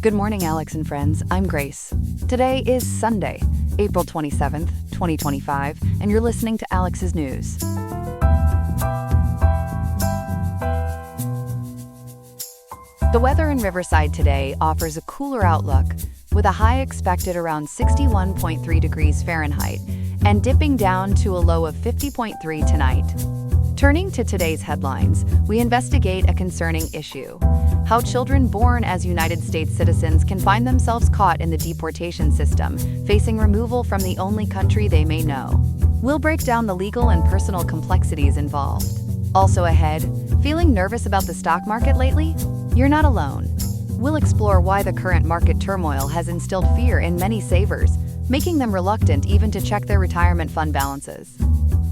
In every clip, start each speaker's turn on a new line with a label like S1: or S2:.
S1: Good morning, Alex and friends. I'm Grace. Today is Sunday, April 27th, 2025, and you're listening to Alex's News. The weather in Riverside today offers a cooler outlook, with a high expected around 61.3 degrees Fahrenheit and dipping down to a low of 50.3 tonight. Turning to today's headlines, we investigate a concerning issue: how children born as United States citizens can find themselves caught in the deportation system, facing removal from the only country they may know. We'll break down the legal and personal complexities involved. Also ahead, feeling nervous about the stock market lately? You're not alone. We'll explore why the current market turmoil has instilled fear in many savers, making them reluctant even to check their retirement fund balances.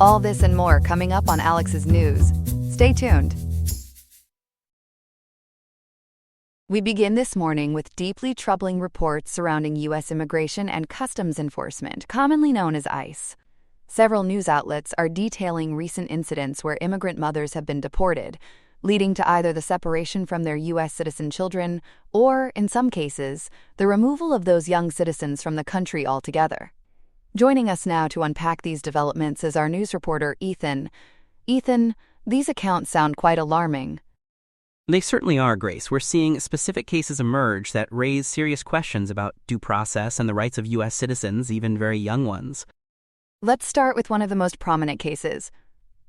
S1: All this and more coming up on Alex's News. Stay tuned. We begin this morning with deeply troubling reports surrounding U.S. Immigration and Customs Enforcement, commonly known as ICE. Several news outlets are detailing recent incidents where immigrant mothers have been deported, leading to either the separation from their U.S. citizen children or, in some cases, the removal of those young citizens from the country altogether. Joining us now to unpack these developments is our news reporter, Ethan. Ethan, these accounts sound quite alarming.
S2: They certainly are, Grace. We're seeing specific cases emerge that raise serious questions about due process and the rights of U.S. citizens, even very young ones.
S1: Let's start with one of the most prominent cases.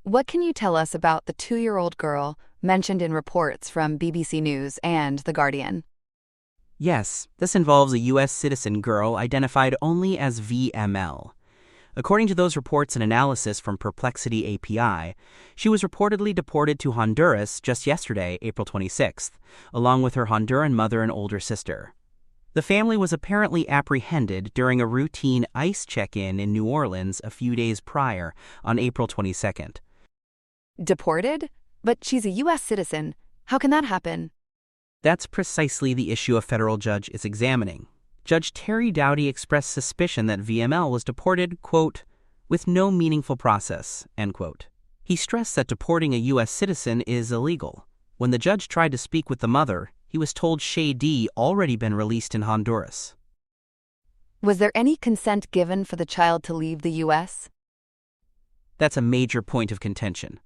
S1: What can you tell us about the 2-year-old girl mentioned in reports from BBC News and The Guardian?
S2: Yes, this involves a U.S. citizen girl identified only as VML. According to those reports and analysis from Perplexity API, she was reportedly deported to Honduras just yesterday, April 26th, along with her Honduran mother and older sister. The family was apparently apprehended during a routine ICE check-in in New Orleans a few days prior, on April 22nd.
S1: Deported? But she's a U.S. citizen. How can that happen?
S2: That's precisely the issue a federal judge is examining. Judge Terry Doughty expressed suspicion that VML was deported, quote, with no meaningful process, end quote. He stressed that deporting a U.S. citizen is illegal. When the judge tried to speak with the mother, he was told Shay D already been released in Honduras.
S1: Was there any consent given for the child to leave the U.S.?
S2: That's a major point of contention.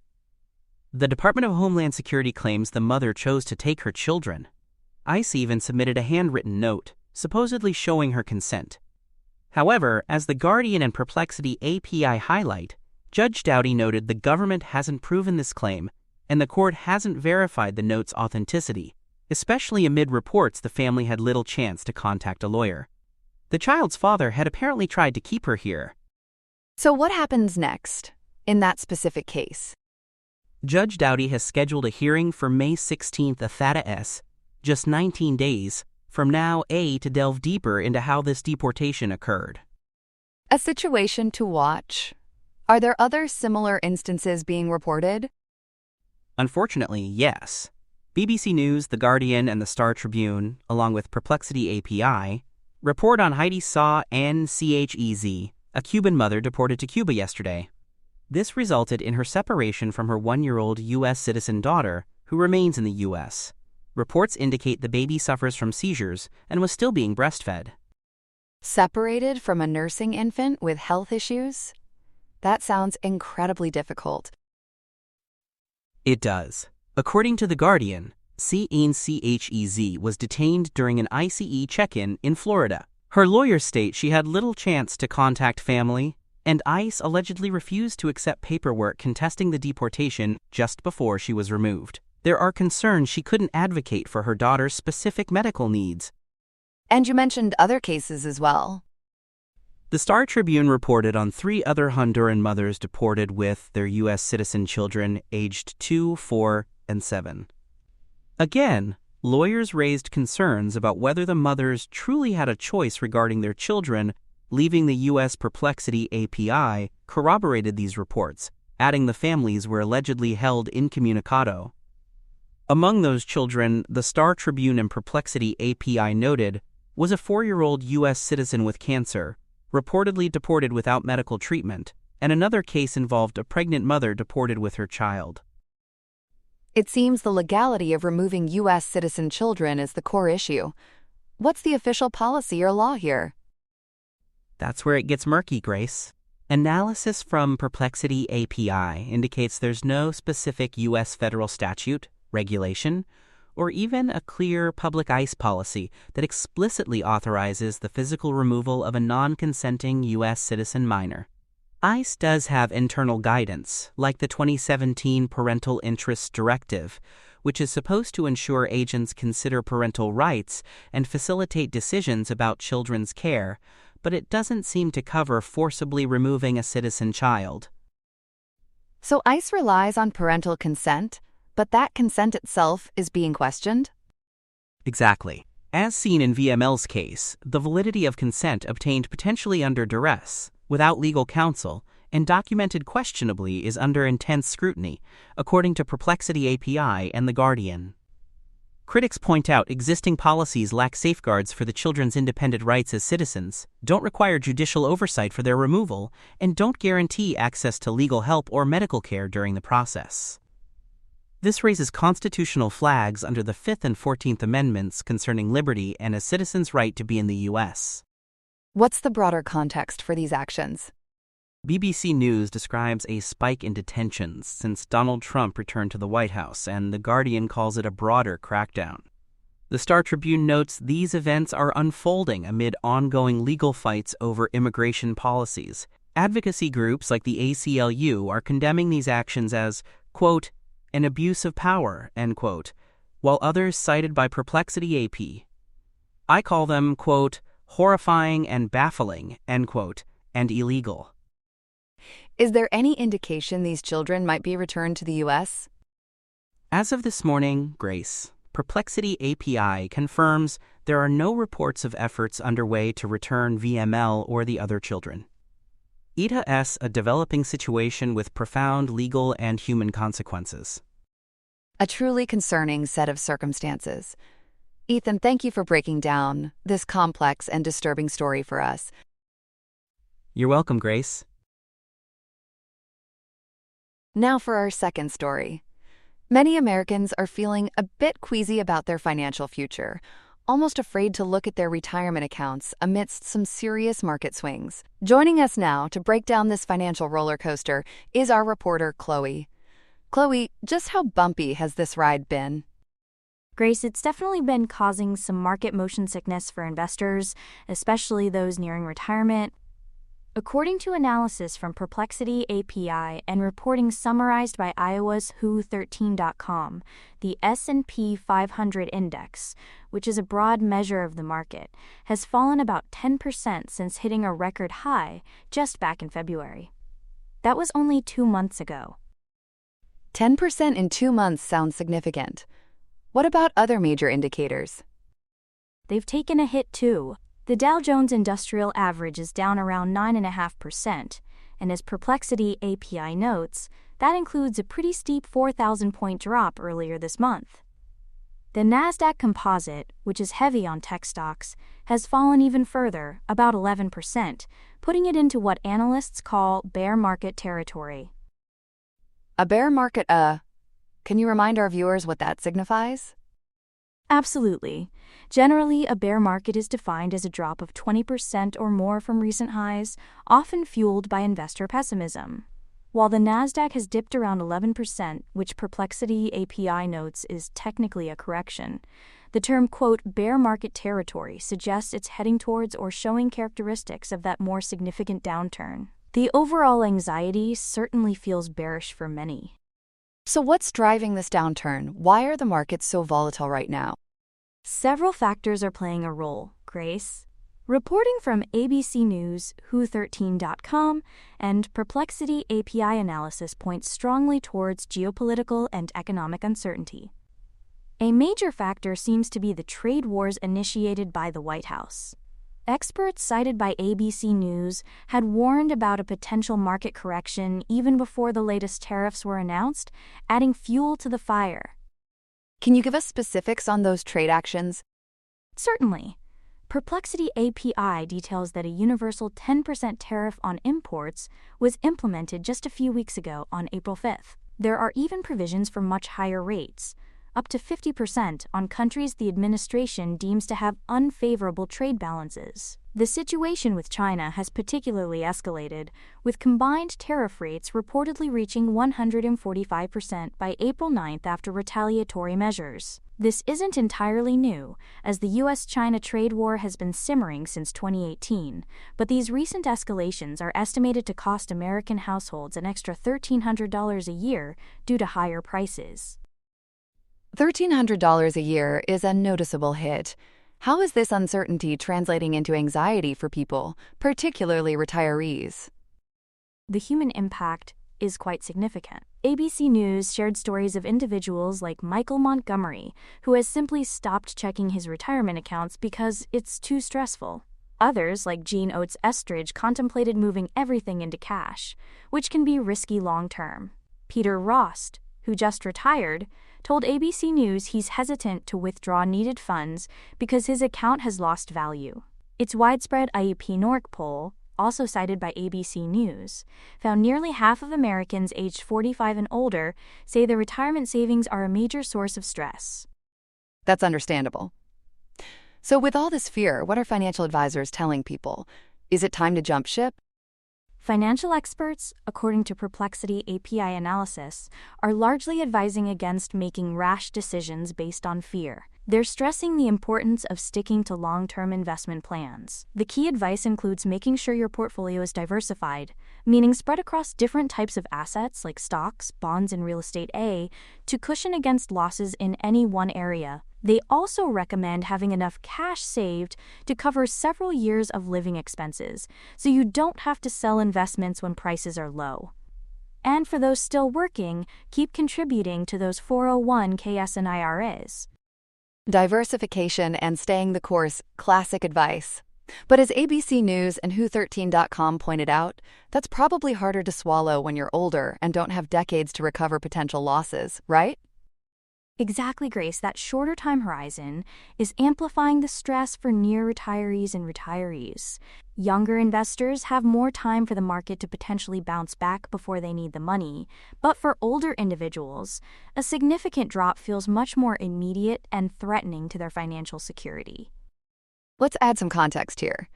S2: The Department of Homeland Security claims the mother chose to take her children. ICE even submitted a handwritten note, supposedly showing her consent. However, as The Guardian and Perplexity API highlight, Judge Doughty noted the government hasn't proven this claim, and the court hasn't verified the note's authenticity, especially amid reports the family had little chance to contact a lawyer. The child's father had apparently tried to keep her here.
S1: So what happens next in that specific case?
S2: Judge Doughty has scheduled a hearing for May 16th at Theta S, just 19 days from now, to delve deeper into how this deportation occurred.
S1: A situation to watch. Are there other similar instances being reported?
S2: Unfortunately, yes. BBC News, The Guardian, and the Star Tribune, along with Perplexity API, report on Heidi Saw Nchez, a Cuban mother deported to Cuba yesterday. This resulted in her separation from her 1-year-old U.S. citizen daughter, who remains in the U.S. Reports indicate the baby suffers from seizures and was still being breastfed.
S1: Separated from a nursing infant with health issues? That sounds incredibly difficult.
S2: It does. According to The Guardian, Nchez was detained during an ICE check-in in Florida. Her lawyers state she had little chance to contact family, and ICE allegedly refused to accept paperwork contesting the deportation just before she was removed. There are concerns she couldn't advocate for her daughter's specific medical needs.
S1: And you mentioned other cases as well.
S2: The Star Tribune reported on 3 other Honduran mothers deported with their U.S. citizen children aged 2, 4, and 7. Again, lawyers raised concerns about whether the mothers truly had a choice regarding their children. Leaving the U.S. Perplexity API corroborated these reports, adding the families were allegedly held incommunicado. Among those children, the Star Tribune and Perplexity API noted, was a 4-year-old U.S. citizen with cancer, reportedly deported without medical treatment, and another case involved a pregnant mother deported with her child.
S1: It seems the legality of removing U.S. citizen children is the core issue. What's the official policy or law here?
S2: That's where it gets murky, Grace. Analysis from Perplexity API indicates there's no specific U.S. federal statute, regulation, or even a clear public ICE policy that explicitly authorizes the physical removal of a non-consenting U.S. citizen minor. ICE does have internal guidance, like the 2017 Parental Interests Directive, which is supposed to ensure agents consider parental rights and facilitate decisions about children's care, but it doesn't seem to cover forcibly removing a citizen child.
S1: So ICE relies on parental consent, but that consent itself is being questioned?
S2: Exactly. As seen in VML's case, the validity of consent obtained potentially under duress, without legal counsel, and documented questionably is under intense scrutiny, according to Perplexity API and The Guardian. Critics point out existing policies lack safeguards for the children's independent rights as citizens, don't require judicial oversight for their removal, and don't guarantee access to legal help or medical care during the process. This raises constitutional flags under the 5th and 14th Amendments concerning liberty and a citizen's right to be in the U.S.
S1: What's the broader context for these actions?
S2: BBC News describes a spike in detentions since Donald Trump returned to the White House, and The Guardian calls it a broader crackdown. The Star Tribune notes these events are unfolding amid ongoing legal fights over immigration policies. Advocacy groups like the ACLU are condemning these actions as, quote, an abuse of power, end quote, while others cited by Perplexity AP. I call them, quote, horrifying and baffling, end quote, and illegal.
S1: Is there any indication these children might be returned to the U.S.?
S2: As of this morning, Grace, Perplexity API confirms there are no reports of efforts underway to return VML or the other children. Ida S. a developing situation with profound legal and human consequences.
S1: A truly concerning set of circumstances. Ethan, thank you for breaking down this complex and disturbing story for us.
S2: You're welcome, Grace.
S1: Now for our second story. Many Americans are feeling a bit queasy about their financial future, almost afraid to look at their retirement accounts amidst some serious market swings. Joining us now to break down this financial roller coaster is our reporter, Chloe. Chloe, just how bumpy has this ride been?
S3: Grace, it's definitely been causing some market motion sickness for investors, especially those nearing retirement. According to analysis from Perplexity API and reporting summarized by Iowa's Who13.com, the S&P 500 index, which is a broad measure of the market, has fallen about 10% since hitting a record high just back in February. That was only 2 months ago.
S1: 10% in 2 months sounds significant. What about other major indicators?
S3: They've taken a hit too. The Dow Jones Industrial Average is down around 9.5%, and as Perplexity API notes, that includes a pretty steep 4,000-point drop earlier this month. The Nasdaq Composite, which is heavy on tech stocks, has fallen even further, about 11%, putting it into what analysts call bear market territory.
S1: A bear market, can you remind our viewers what that signifies?
S3: Absolutely. Generally, a bear market is defined as a drop of 20% or more from recent highs, often fueled by investor pessimism. While the Nasdaq has dipped around 11%, which Perplexity API notes is technically a correction, the term, quote, bear market territory suggests it's heading towards or showing characteristics of that more significant downturn. The overall anxiety certainly feels bearish for many.
S1: So what's driving this downturn? Why are the markets so volatile right now?
S3: Several factors are playing a role, Grace. Reporting from ABC News, Who13.com, and Perplexity API analysis points strongly towards geopolitical and economic uncertainty. A major factor seems to be the trade wars initiated by the White House. Experts cited by ABC News had warned about a potential market correction even before the latest tariffs were announced, adding fuel to the fire.
S1: Can you give us specifics on those trade actions?
S3: Certainly. Perplexity API details that a universal 10% tariff on imports was implemented just a few weeks ago on April 5th. There are even provisions for much higher rates. up to 50% on countries the administration deems to have unfavorable trade balances. The situation with China has particularly escalated, with combined tariff rates reportedly reaching 145% by April 9th after retaliatory measures. This isn't entirely new, as the US-China trade war has been simmering since 2018, but these recent escalations are estimated to cost American households an extra $1,300 a year due to higher prices.
S1: $1,300 a year is a noticeable hit. How is this uncertainty translating into anxiety for people, particularly retirees?
S3: The human impact is quite significant. ABC News shared stories of individuals like Michael Montgomery, who has simply stopped checking his retirement accounts because it's too stressful. Others, like Jean Oates Estridge, contemplated moving everything into cash, which can be risky long-term. Peter Rost, who just retired, told ABC News he's hesitant to withdraw needed funds because his account has lost value. Its widespread IEP NORC poll, also cited by ABC News, found nearly half of Americans aged 45 and older say their retirement savings are a major source of stress.
S1: That's understandable. So with all this fear, what are financial advisors telling people? Is it time to jump ship?
S3: Financial experts, according to Perplexity API analysis, are largely advising against making rash decisions based on fear. They're stressing the importance of sticking to long-term investment plans. The key advice includes making sure your portfolio is diversified, meaning spread across different types of assets like stocks, bonds, and real estate to cushion against losses in any one area. They also recommend having enough cash saved to cover several years of living expenses, so you don't have to sell investments when prices are low. And for those still working, keep contributing to those 401(k)s and IRAs.
S1: Diversification and staying the course, classic advice. But as ABC News and Who13.com pointed out, that's probably harder to swallow when you're older and don't have decades to recover potential losses, right?
S3: Exactly, Grace. That shorter time horizon is amplifying the stress for near retirees and retirees. Younger investors have more time for the market to potentially bounce back before they need the money, but for older individuals, a significant drop feels much more immediate and threatening to their financial security.
S1: Let's add some context here.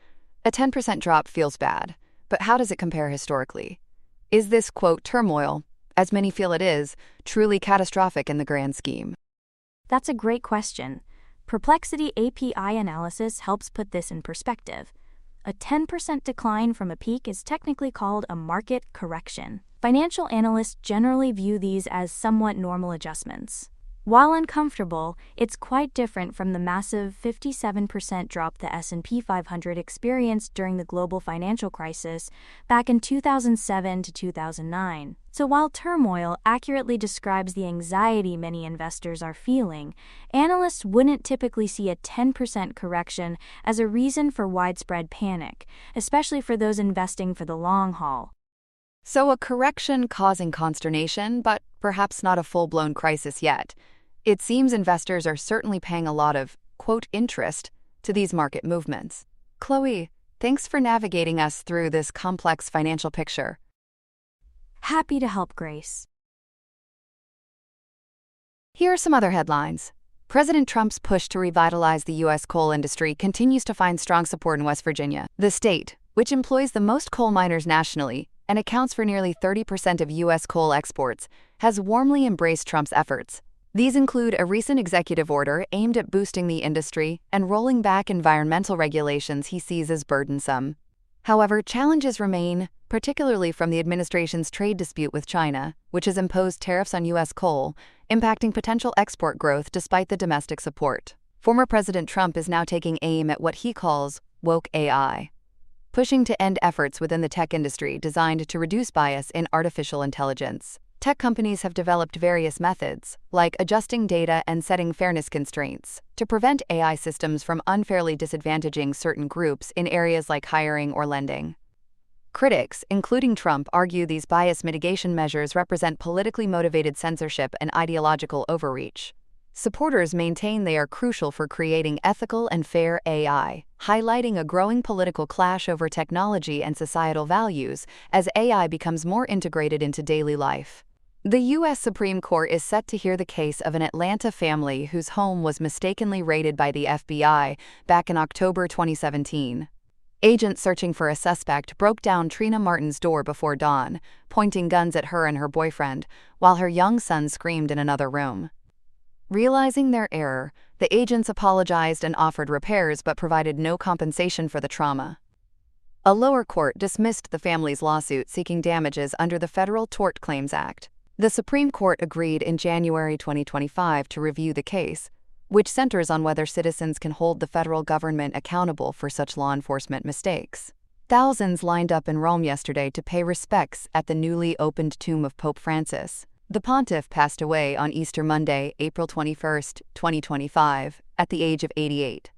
S1: A 10% drop feels bad, but how does it compare historically? Is this, quote, turmoil, as many feel it is, truly catastrophic in the grand scheme?
S3: That's a great question. Perplexity API analysis helps put this in perspective. A 10% decline from a peak is technically called a market correction. Financial analysts generally view these as somewhat normal adjustments. While uncomfortable, it's quite different from the massive 57% drop the S&P 500 experienced during the global financial crisis back in 2007 to 2009. So while turmoil accurately describes the anxiety many investors are feeling, analysts wouldn't typically see a 10% correction as a reason for widespread panic, especially for those investing for the long haul.
S1: So a correction causing consternation, but perhaps not a full-blown crisis yet. It seems investors are certainly paying a lot of, quote, interest to these market movements. Chloe, thanks for navigating us through this complex financial picture.
S3: Happy to help, Grace.
S1: Here are some other headlines. President Trump's push to revitalize the U.S. coal industry continues to find strong support in West Virginia. The state, which employs the most coal miners nationally and accounts for nearly 30% of U.S. coal exports, has warmly embraced Trump's efforts. These include a recent executive order aimed at boosting the industry and rolling back environmental regulations he sees as burdensome. However, challenges remain, particularly from the administration's trade dispute with China, which has imposed tariffs on U.S. coal, impacting potential export growth despite the domestic support. Former President Trump is now taking aim at what he calls woke AI, pushing to end efforts within the tech industry designed to reduce bias in artificial intelligence. Tech companies have developed various methods, like adjusting data and setting fairness constraints, to prevent AI systems from unfairly disadvantaging certain groups in areas like hiring or lending. Critics, including Trump, argue these bias mitigation measures represent politically motivated censorship and ideological overreach. Supporters maintain they are crucial for creating ethical and fair AI, highlighting a growing political clash over technology and societal values as AI becomes more integrated into daily life. The U.S. Supreme Court is set to hear the case of an Atlanta family whose home was mistakenly raided by the FBI back in October 2017. Agents searching for a suspect broke down Trina Martin's door before dawn, pointing guns at her and her boyfriend, while her young son screamed in another room. Realizing their error, the agents apologized and offered repairs but provided no compensation for the trauma. A lower court dismissed the family's lawsuit seeking damages under the Federal Tort Claims Act. The Supreme Court agreed in January 2025 to review the case, which centers on whether citizens can hold the federal government accountable for such law enforcement mistakes. Thousands lined up in Rome yesterday to pay respects at the newly opened tomb of Pope Francis. The pontiff passed away on Easter Monday, April 21, 2025, at the age of 88.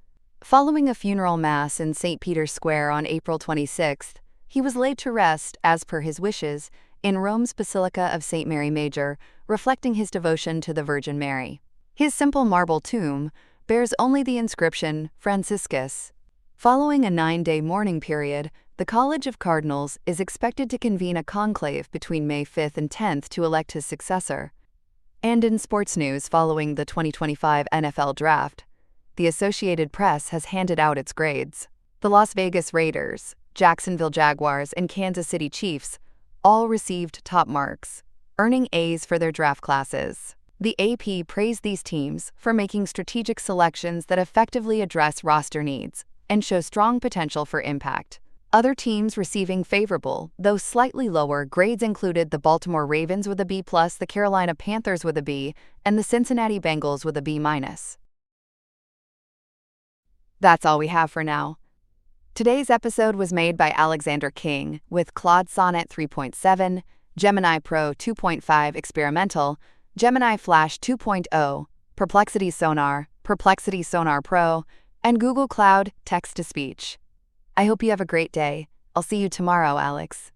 S1: Following a funeral mass in St. Peter's Square on April 26, he was laid to rest, as per his wishes, in Rome's Basilica of St. Mary Major, reflecting his devotion to the Virgin Mary. His simple marble tomb bears only the inscription Franciscus. Following a 9-day mourning period, the College of Cardinals is expected to convene a conclave between May 5 and 10 to elect his successor. And in sports news following the 2025 NFL Draft, the Associated Press has handed out its grades. The Las Vegas Raiders, Jacksonville Jaguars, and Kansas City Chiefs all received top marks, earning A's for their draft classes. The AP praised these teams for making strategic selections that effectively address roster needs and show strong potential for impact. Other teams receiving favorable, though slightly lower, grades included the Baltimore Ravens with a B+, the Carolina Panthers with a B, and the Cincinnati Bengals with a B-. That's all we have for now. Today's episode was made by Alexander King with Claude Sonnet 3.7, Gemini Pro 2.5 Experimental, Gemini Flash 2.0, Perplexity Sonar, Perplexity Sonar Pro, and Google Cloud Text-to-Speech. I hope you have a great day. I'll see you tomorrow, Alex.